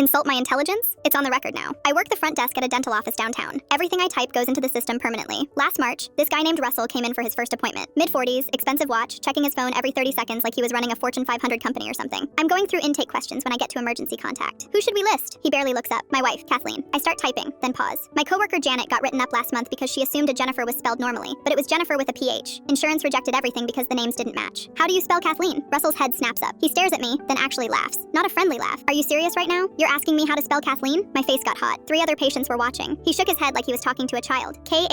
Insult my intelligence? It's on the record now. I work the front desk at a dental office downtown. Everything I type goes into the system permanently. Last March, this guy named Russell came in for his first appointment. Mid-40s, expensive watch, checking his phone every 30 seconds like he was running a Fortune 500 company or something. I'm going through intake questions when I get to emergency contact. Who should we list? He barely looks up. My wife, Kathleen. I start typing, then pause. My coworker Janet got written up last month because she assumed a Jennifer was spelled normally, but it was Jennifer with a PH. Insurance rejected everything because the names didn't match. How do you spell Kathleen? Russell's head snaps up. He stares at me, then actually laughs. Not a friendly laugh. Are you serious right now? You're asking me how to spell Kathleen? My face got hot. 3 other patients were watching. He shook his head like he was talking to a child. Kathleen.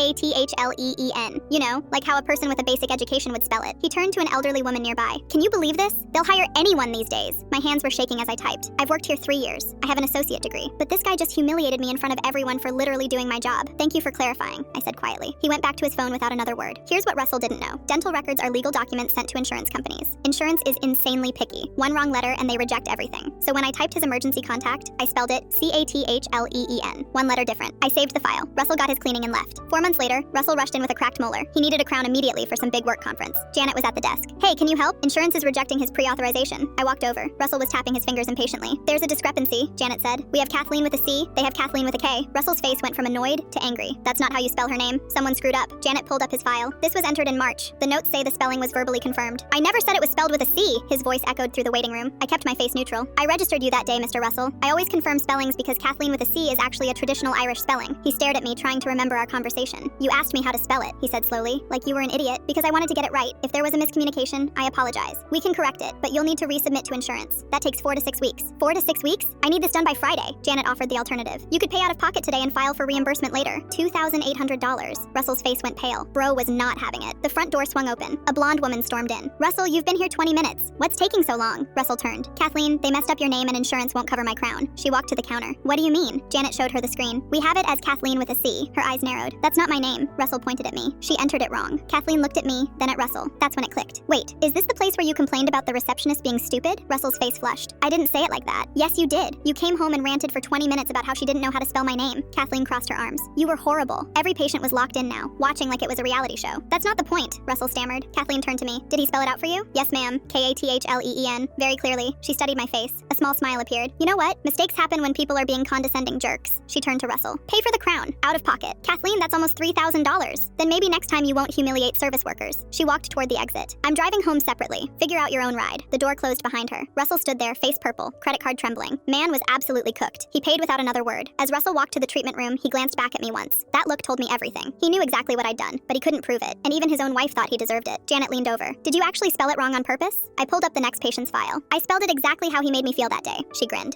You know, like how a person with a basic education would spell it. He turned to an elderly woman nearby. Can you believe this? They'll hire anyone these days. My hands were shaking as I typed. I've worked here 3 years. I have an associate degree. But this guy just humiliated me in front of everyone for literally doing my job. Thank you for clarifying, I said quietly. He went back to his phone without another word. Here's what Russell didn't know. Dental records are legal documents sent to insurance companies. Insurance is insanely picky. One wrong letter and they reject everything. So when I typed his emergency contact, I spelled it Kathleen. 1 letter different. I saved the file. Russell got his cleaning and left. 4 months later, Russell rushed in with a cracked molar. He needed a crown immediately for some big work conference. Janet was at the desk. Hey, can you help? Insurance is rejecting his pre-authorization. I walked over. Russell was tapping his fingers impatiently. There's a discrepancy, Janet said. We have Kathleen with a C, they have Kathleen with a K. Russell's face went from annoyed to angry. That's not how you spell her name. Someone screwed up. Janet pulled up his file. This was entered in March. The notes say the spelling was verbally confirmed. I never said it was spelled with a C, his voice echoed through the waiting room. I kept my face neutral. I registered you that day, Mr. Russell. I always confirm spellings because Kathleen with a C is actually a traditional Irish spelling. He stared at me, trying to remember our conversation. You asked me how to spell it, he said slowly, like you were an idiot, because I wanted to get it right. If there was a miscommunication, I apologize. We can correct it, but you'll need to resubmit to insurance. That takes 4 to 6 weeks. 4 to 6 weeks? I need this done by Friday. Janet offered the alternative. You could pay out of pocket today and file for reimbursement later. $2,800. Russell's face went pale. Bro was not having it. The front door swung open. A blonde woman stormed in. Russell, you've been here 20 minutes. What's taking so long? Russell turned. Kathleen, they messed up your name and insurance won't cover my crown. She walked to the counter. What do you mean? Janet showed her the screen. We have it as Kathleen with a C. Her eyes narrowed. That's not my name. Russell pointed at me. She entered it wrong. Kathleen looked at me, then at Russell. That's when it clicked. Wait, is this the place where you complained about the receptionist being stupid? Russell's face flushed. I didn't say it like that. Yes, you did. You came home and ranted for 20 minutes about how she didn't know how to spell my name. Kathleen crossed her arms. You were horrible. Every patient was locked in now, watching like it was a reality show. That's not the point, Russell stammered. Kathleen turned to me. Did he spell it out for you? Yes, ma'am. Kathleen. Very clearly. She studied my face. A small smile appeared. You know what? Mistakes happen when people are being condescending jerks. She turned to Russell. Pay for the crown. Out of pocket. Kathleen, that's almost $3,000. Then maybe next time you won't humiliate service workers. She walked toward the exit. I'm driving home separately. Figure out your own ride. The door closed behind her. Russell stood there, face purple, credit card trembling. Man was absolutely cooked. He paid without another word. As Russell walked to the treatment room, he glanced back at me once. That look told me everything. He knew exactly what I'd done, but he couldn't prove it. And even his own wife thought he deserved it. Janet leaned over. Did you actually spell it wrong on purpose? I pulled up the next patient's file. I spelled it exactly how he made me feel that day. She grinned.